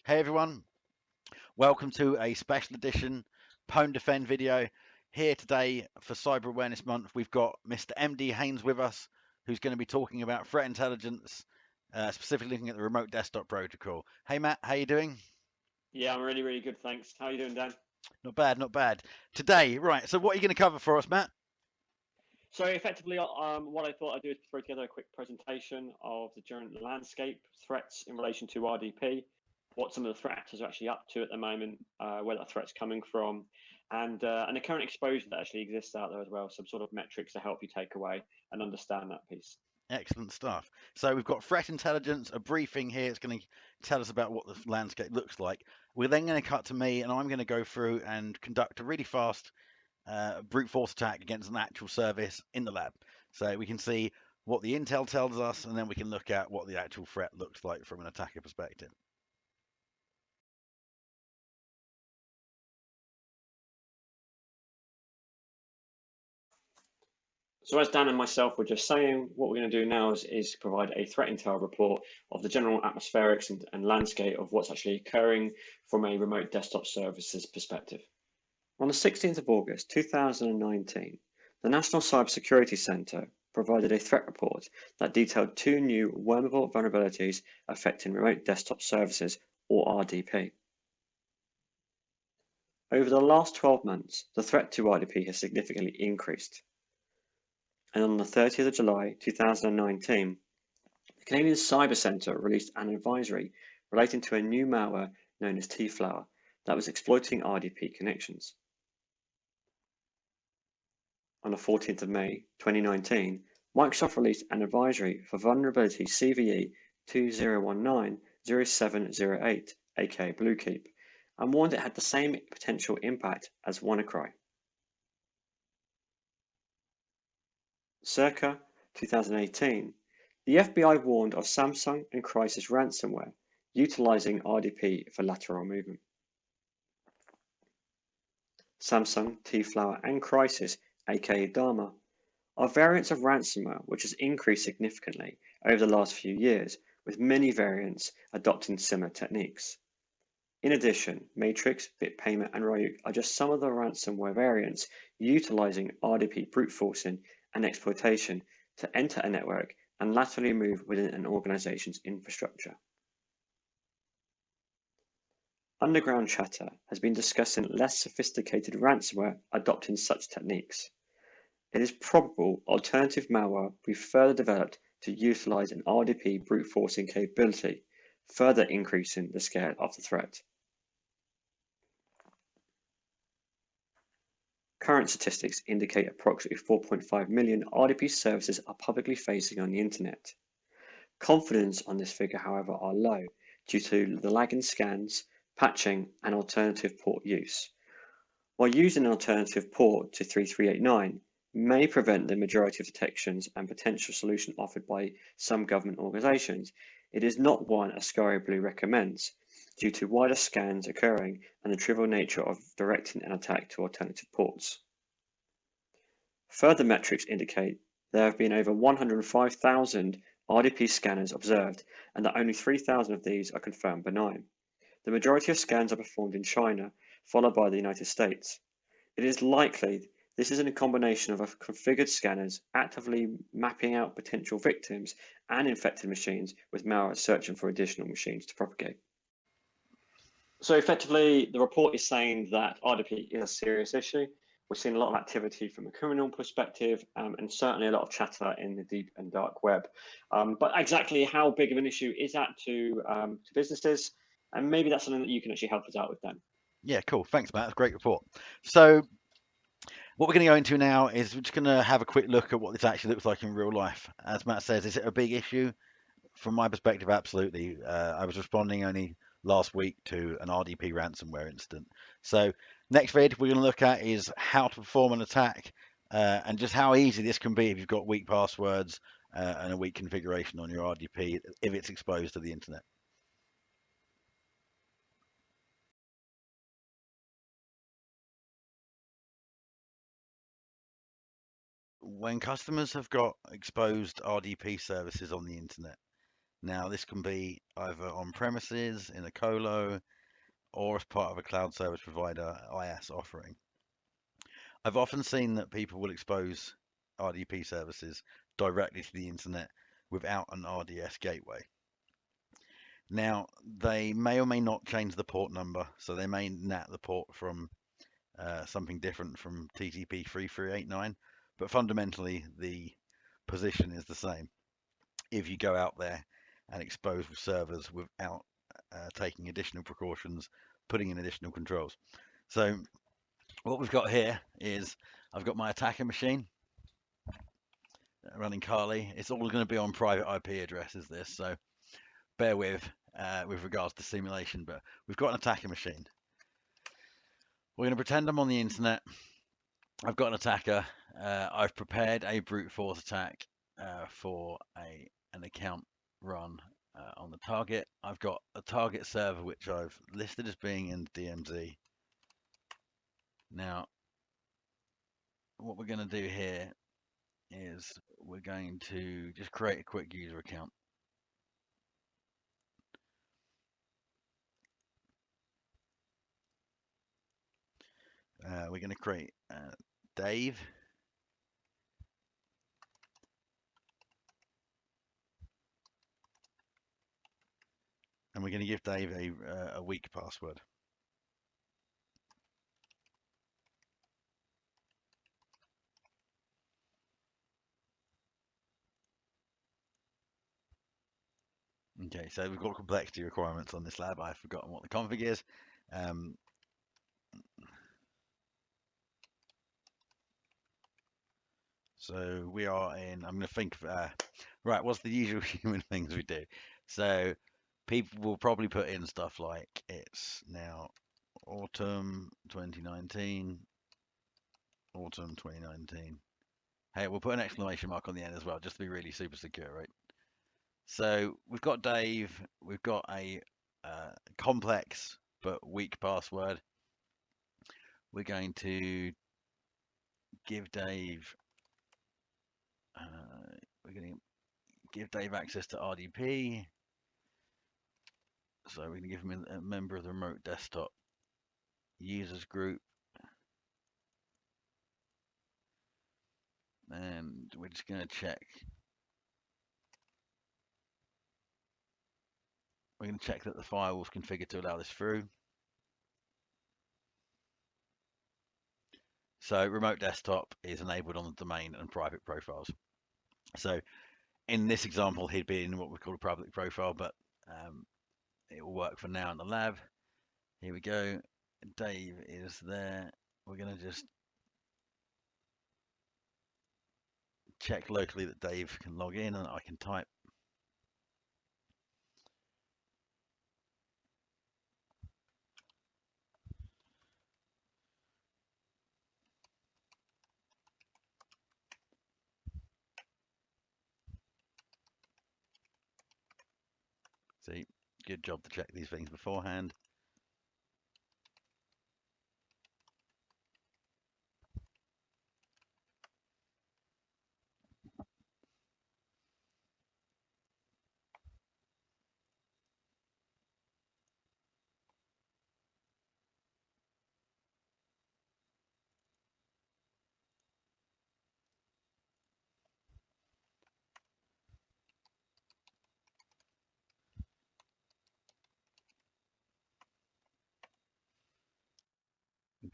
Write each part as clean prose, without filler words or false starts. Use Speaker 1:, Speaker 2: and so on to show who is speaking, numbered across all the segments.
Speaker 1: Hey everyone, welcome to a special edition PwnDefend video. Here today for Cyber Awareness Month, we've got Mr. MD Haynes with us, who's going to be talking about threat intelligence, specifically looking at the remote desktop protocol. Hey Matt, how you doing?
Speaker 2: Yeah, I'm really good, thanks. How are you doing, Dan?
Speaker 1: Not bad, not bad. Today, right, so what are you going to cover for us, Matt?
Speaker 2: So effectively, what I thought I'd do is throw together a quick presentation of the general landscape threats in relation to RDP, what some of the threat actors are actually up to at the moment, where that threat's coming from, and the current exposure that actually exists out there as well. Some sort of metrics to help you take away and understand that piece.
Speaker 1: Excellent stuff. So we've got threat intelligence, a briefing here. It's going to tell us about what the landscape looks like. We're then going to cut to me, and I'm going to go through and conduct a really fast brute force attack against an actual service in the lab. So we can see what the intel tells us, and then we can look at what the actual threat looks like from an attacker perspective.
Speaker 2: So as Dan and myself were just saying, what we're going to do now is provide a threat intel report of the general atmospherics and landscape of what's actually occurring from a remote desktop services perspective. On the 16th of August 2019, the National Cybersecurity Centre provided a threat report that detailed two new wormable vulnerabilities affecting remote desktop services, or RDP. Over the last 12 months, the threat to RDP has significantly increased. And on the 30th of July 2019, the Canadian Cyber Centre released an advisory relating to a new malware known as T-Flower that was exploiting RDP connections. On the 14th of May 2019, Microsoft released an advisory for vulnerability CVE 2019-0708, aka Bluekeep, and warned it had the same potential impact as WannaCry. Circa 2018, the FBI warned of Samsung and Crysis ransomware, utilizing RDP for lateral movement. Samsung, T-Flower, and Crysis, aka Dharma, are variants of ransomware which has increased significantly over the last few years, with many variants adopting similar techniques. In addition, Matrix, BitPayment, and Ryuk are just some of the ransomware variants utilizing RDP brute forcing and exploitation to enter a network and laterally move within an organization's infrastructure. Underground Chatter has been discussing less sophisticated ransomware adopting such techniques. It is probable alternative malware will be further developed to utilize an RDP brute forcing capability, further increasing the scale of the threat. Current statistics indicate approximately 4.5 million RDP services are publicly facing on the internet. Confidence on this figure, however, are low due to the lag in scans, patching, and alternative port use. While using an alternative port to 3389 may prevent the majority of detections and potential solution offered by some government organizations, it is not one Askari Blue recommends, due to wider scans occurring and the trivial nature of directing an attack to alternative ports. Further metrics indicate there have been over 105,000 RDP scanners observed and that only 3,000 of these are confirmed benign. The majority of scans are performed in China, followed by the United States. It is likely this is in a combination of configured scanners actively mapping out potential victims and infected machines with malware searching for additional machines to propagate. So effectively, the report is saying that RDP is a serious issue. We're seeing a lot of activity from a criminal perspective and certainly a lot of chatter in the deep and dark web. But exactly how big of an issue is that to businesses? And maybe that's something that you can actually help us out with, Dan.
Speaker 1: Yeah, cool. Thanks, Matt. That's a great report. So what we're going to go into now is we're just going to have a quick look at what this actually looks like in real life. As Matt says, is it a big issue? From my perspective, absolutely. I was responding only last week to an RDP ransomware incident. So next vid we're going to look at is how to perform an attack and just how easy this can be if you've got weak passwords and a weak configuration on your RDP if it's exposed to the internet. When customers have got exposed RDP services on the internet, Now, this can be either on premises, in a colo, or as part of a cloud service provider IaaS offering. I've often seen that people will expose RDP services directly to the internet without an RDS gateway. Now, they may or may not change the port number, so they may NAT the port from something different from TCP 3389, but fundamentally the position is the same if you go out there and expose servers without taking additional precautions, putting in additional controls. So what we've got here is I've got my attacker machine running Kali. It's all going to be on private IP addresses, this, so bear with regards to simulation, but we've got an attacker machine. We're going to pretend I'm on the internet. I've got an attacker. I've prepared a brute force attack for an account run on the target. I've got a target server which I've listed as being in DMZ. Now, what we're going to do here is we're going to just create a quick user account. We're going to create Dave. And we're going to give Dave a weak password. Okay, so we've got complexity requirements on this lab. I've forgotten what the config is. So we are in, I'm going to think, right, what's the usual human things we do? So people will probably put in stuff like it's now autumn 2019, autumn 2019. Hey, we'll put an exclamation mark on the end as well, just to be really super secure, right? So we've got Dave, we've got a complex but weak password. We're going to give Dave, we're going to give Dave access to RDP. So we're going to give him a member of the remote desktop users group. And we're just going to check. We're going to check that the firewall is configured to allow this through. So remote desktop is enabled on the domain and private profiles. So in this example, he'd be in what we call a public profile, but it will work for now in the lab. Here we go. Dave is there. We're going to just check locally that Dave can log in and I can type. See, good job to check these things beforehand.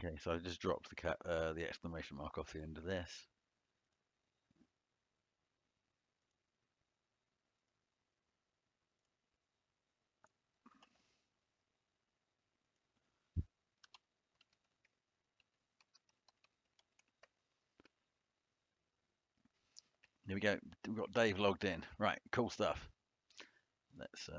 Speaker 1: Okay, so I just dropped the exclamation mark off the end of this. Here we go. We've got Dave logged in. Right, cool stuff. Let's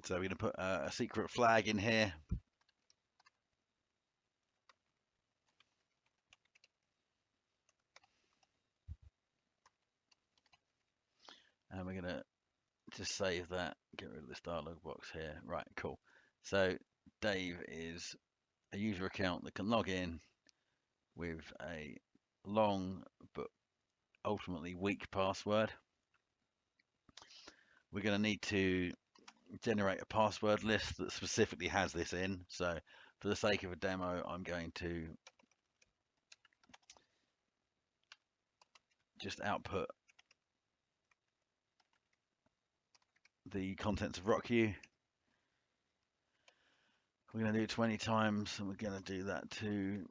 Speaker 1: so we're going to put a secret flag in here. And we're going to just save that, get rid of this dialog box here. Right, cool. So Dave is a user account that can log in with a long but ultimately weak password. We're going to need to generate a password list that specifically has this in. So for the sake of a demo, I'm going to just output the contents of RockU. We're going to do 20 times, and we're going to do that to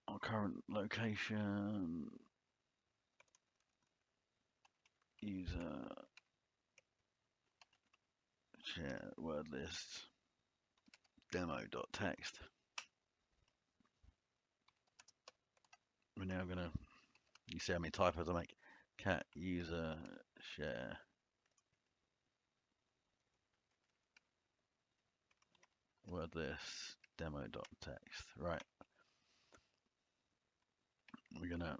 Speaker 1: our current location, user, share word list, demo.txt. We're now going to, you see how many typos I make, cat user share word list, demo.txt. Right. We're going to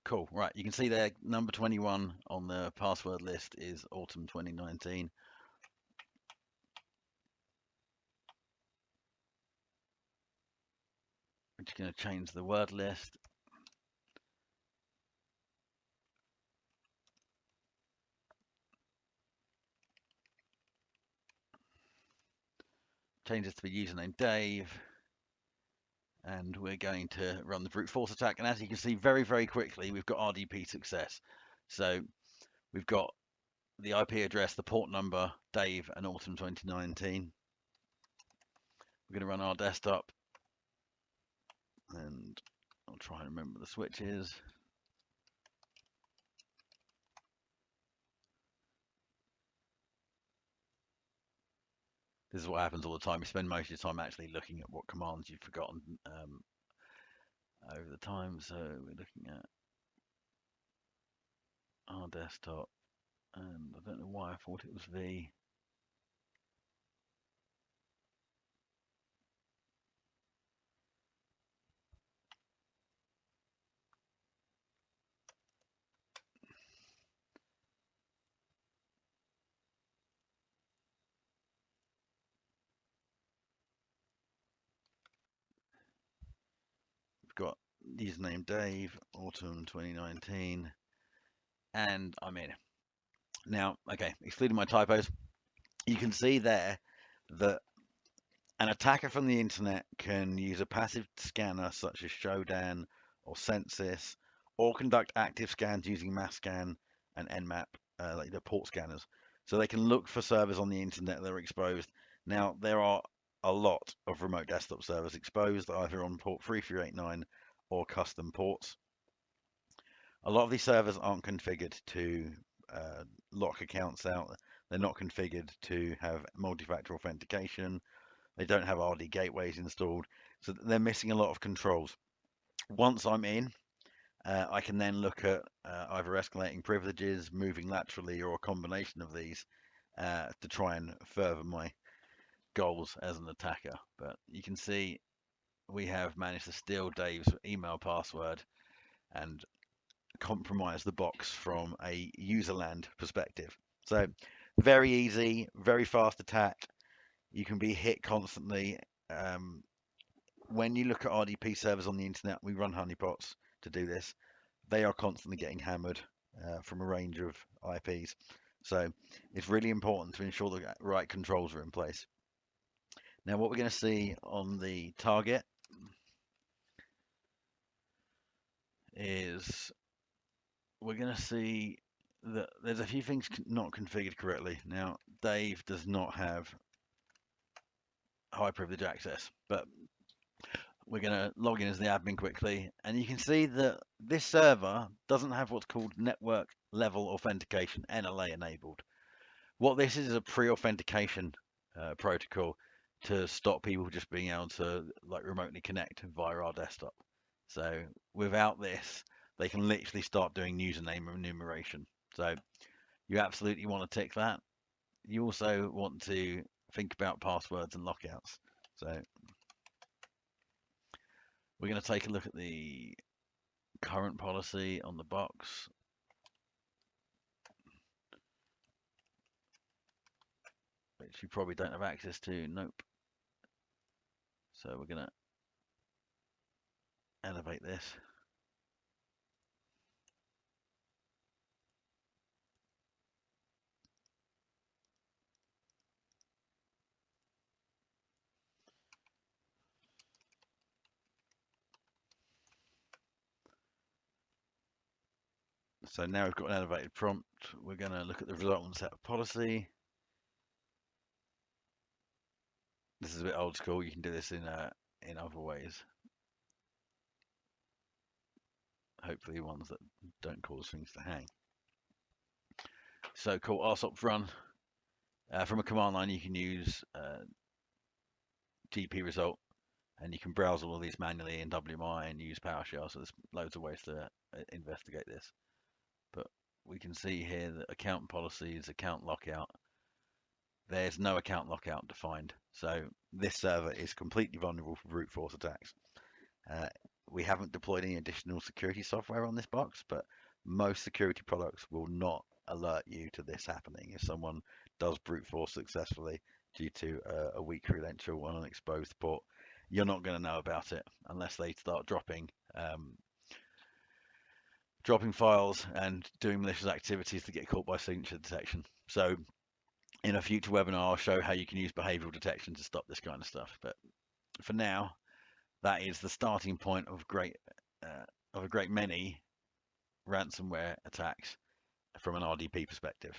Speaker 1: Cool. Right. You can see there, number 21 on the password list is autumn 2019. We're just going to change the word list. Change this to the username Dave. And we're going to run the brute force attack. And as you can see, very, very quickly, we've got RDP success. So we've got the IP address, the port number, Dave, and autumn 2019. We're going to run our desktop. And I'll try and remember the switches. This is what happens all the time. You spend most of your time actually looking at what commands you've forgotten over the time. So we're looking at our desktop, and I don't know why I thought it was V. We've got username Dave, autumn 2019, and I'm in. Now, okay, excluding my typos, you can see there that an attacker from the internet can use a passive scanner such as Shodan or Census, or conduct active scans using MassScan and Nmap, like the port scanners. So they can look for servers on the internet that are exposed. Now, there are a lot of remote desktop servers exposed, either on port 3389 or custom ports. A lot of these servers aren't configured to lock accounts out. They're not configured to have multi-factor authentication. They don't have RD gateways installed, so they're missing a lot of controls. Once I'm in, I can then look at either escalating privileges, moving laterally, or a combination of these to try and further my goals as an attacker. But you can see we have managed to steal Dave's email password and compromise the box from a userland perspective. So very easy, very fast attack. You can be hit constantly. When you look at RDP servers on the internet, we run honeypots to do this. They are constantly getting hammered from a range of IPs. So it's really important to ensure the right controls are in place. Now, what we're going to see on the target is we're going to see that there's a few things not configured correctly. Now, Dave does not have high privilege access, but we're going to log in as the admin quickly, and you can see that this server doesn't have what's called network level authentication, NLA, enabled. What this is a pre-authentication protocol to stop people just being able to like remotely connect via our desktop. So without this, they can literally start doing username enumeration. So you absolutely want to tick that. You also want to think about passwords and lockouts. So We're going to take a look at the current policy on the box. Which you probably don't have access to. Nope. So we're going to elevate this. So now we've got an elevated prompt. We're going to look at the resultant set of policy. This is a bit old school. You can do this in other ways. Hopefully ones that don't cause things to hang. So call RSOP run. From a command line, you can use GP result, and you can browse all of these manually in WMI and use PowerShell. So there's loads of ways to investigate this. But we can see here that account policies, account lockout. There's no account lockout defined. So this server is completely vulnerable for brute force attacks. We haven't deployed any additional security software on this box, but most security products will not alert you to this happening. If someone does brute force successfully due to a weak credential on an exposed port, you're not going to know about it unless they start dropping files and doing malicious activities to get caught by signature detection. So in a future webinar, I'll show how you can use behavioral detection to stop this kind of stuff. But for now, that is the starting point of a great many ransomware attacks from an RDP perspective.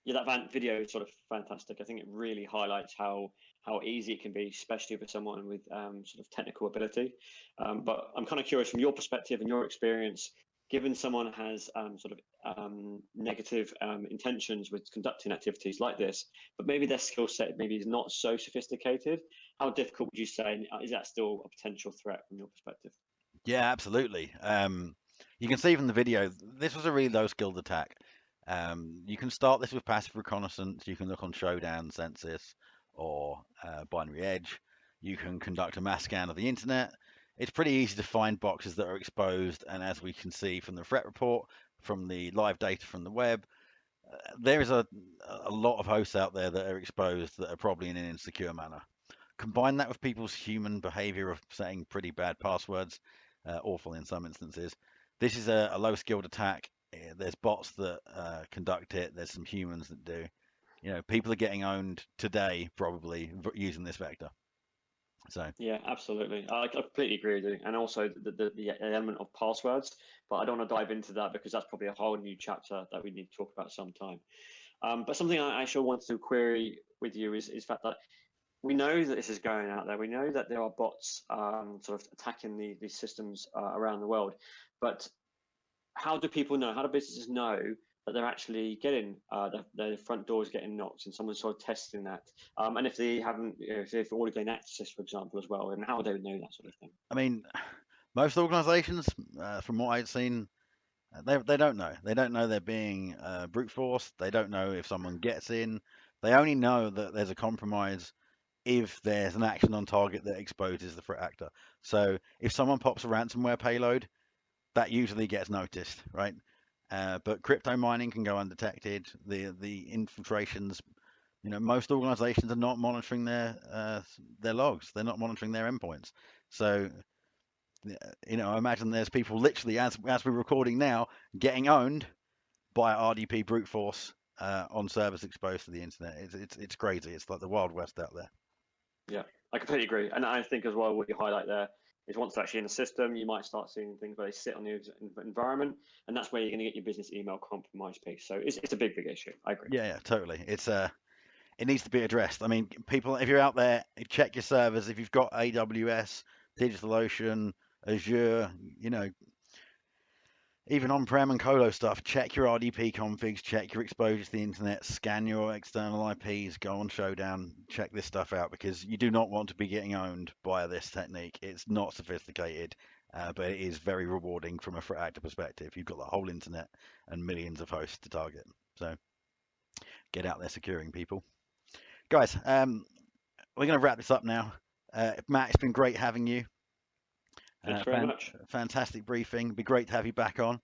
Speaker 2: Yeah, that video is sort of fantastic. I think it really highlights how easy it can be, especially for someone with sort of technical ability. But I'm kind of curious from your perspective and your experience, given someone has sort of negative intentions with conducting activities like this, but maybe their skill set maybe is not so sophisticated, how difficult would you say, is that still a potential threat from your perspective?
Speaker 1: Yeah, absolutely. You can see from the video, this was a really low-skilled attack. You can start this with passive reconnaissance. You can look on Showdown, Census, or Binary Edge. You can conduct a mass scan of the internet. It's pretty easy to find boxes that are exposed, and as we can see from the threat report, from the live data from the web, there is a lot of hosts out there that are exposed that are probably in an insecure manner. Combine that with people's human behavior of setting pretty bad passwords, awful in some instances. This is a low-skilled attack. There's bots that conduct it. There's some humans that do. You know, people are getting owned today probably using this vector. So
Speaker 2: Yeah, absolutely. I completely agree with you. And also the element of passwords, but I don't want to dive into that because that's probably a whole new chapter that we need to talk about sometime. But something I actually want to query with you is the fact that we know that this is going out there. We know that there are bots sort of attacking these systems around the world. But how do people know? How do businesses know that they're actually getting their front doors getting knocked and someone's sort of testing that? And if they haven't, if they've already gained access, for example, as well, and how do they know that sort of thing?
Speaker 1: I mean, most organisations, from what I've seen, they don't know. They don't know they're being brute force. They don't know if someone gets in. They only know that there's a compromise if there's an action on target that exposes the threat actor. So if someone pops a ransomware payload, that usually gets noticed, right? But crypto mining can go undetected. The infiltrations, you know, most organizations are not monitoring their logs. They're not monitoring their endpoints. So, you know, I imagine there's people literally, as we're recording now, getting owned by RDP brute force on servers exposed to the internet. It's crazy. It's like the Wild West out there.
Speaker 2: Yeah, I completely agree. And I think as well, what you highlight there is once they're actually in the system, you might start seeing things where they sit on the environment, and that's where you're going to get your business email compromise piece. So it's a big issue. I agree.
Speaker 1: Yeah, totally. It needs to be addressed. I mean, people, if you're out there, check your servers. If you've got AWS, DigitalOcean, Azure, you know, even on-prem and colo stuff, check your RDP configs, check your exposure to the internet, scan your external IPs, go on Showdown, check this stuff out because you do not want to be getting owned by this technique. It's not sophisticated, but it is very rewarding from a threat actor perspective. You've got the whole internet and millions of hosts to target. So get out there securing people. Guys, we're going to wrap this up now. Matt, it's been great having you.
Speaker 2: Thanks very much.
Speaker 1: Fantastic briefing. It'd be great to have you back on.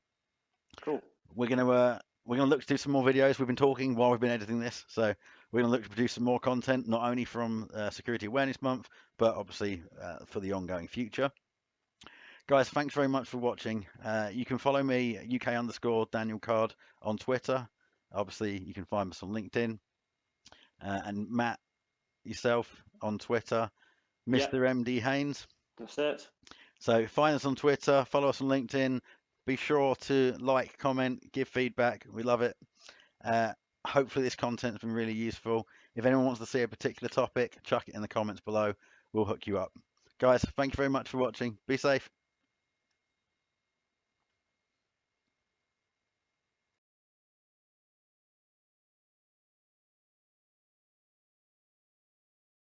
Speaker 2: Cool.
Speaker 1: We're gonna look to do some more videos. We've been talking while we've been editing this, so we're gonna look to produce some more content, not only from Security Awareness Month, but obviously for the ongoing future. Guys, thanks very much for watching. You can follow me UK_Daniel Card on Twitter. Obviously, you can find us on LinkedIn, and Matt, yourself on Twitter, Mr. MD Haynes.
Speaker 2: That's it.
Speaker 1: So find us on Twitter, follow us on LinkedIn. Be sure to like, comment, give feedback. We love it. Hopefully this content's been really useful. If anyone wants to see a particular topic, chuck it in the comments below. We'll hook you up. Guys, thank you very much for watching. Be safe.